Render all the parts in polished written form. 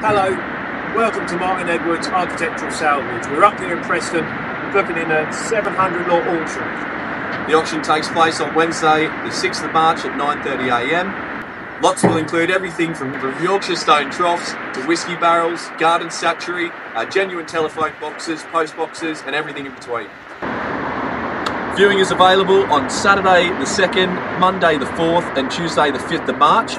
Hello, welcome to Martin Edwards Architectural Salvage. We're up here in Preston, booking in a 700 lot auction. The auction takes place on Wednesday, the 6th of March at 9:30 AM. Lots will include everything from Yorkshire stone troughs to whiskey barrels, garden statuary, genuine telephone boxes, post boxes, and everything in between. Viewing is available on Saturday the 2nd, Monday the 4th and Tuesday the 5th of March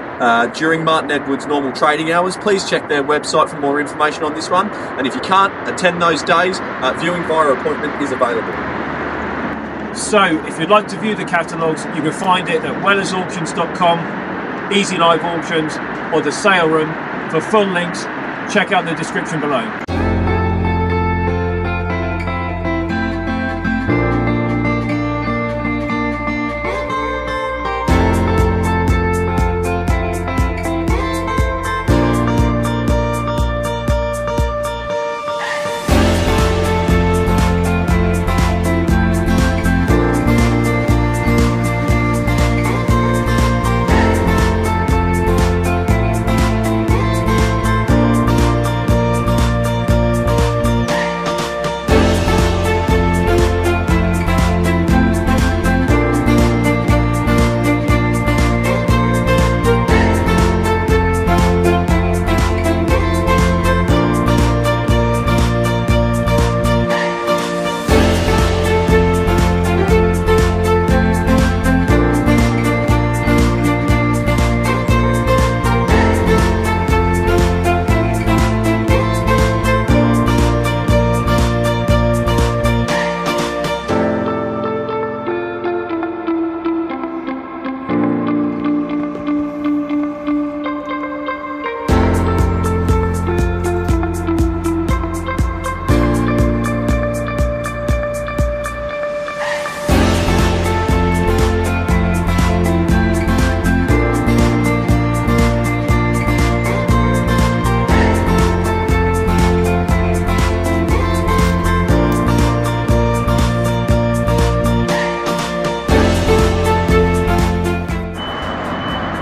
during Martin Edwards' normal trading hours. Please check their website for more information on this one, and if you can't attend those days, viewing via appointment is available. So if you'd like to view the catalogues, you can find it at wellersauctions.com, Easy Live Auctions or the Sale Room. For full links, check out the description below.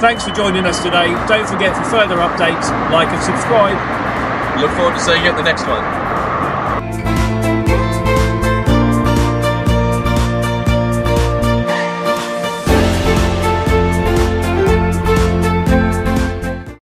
Thanks for joining us today. Don't forget, for further updates, like and subscribe. Look forward to seeing you at the next one.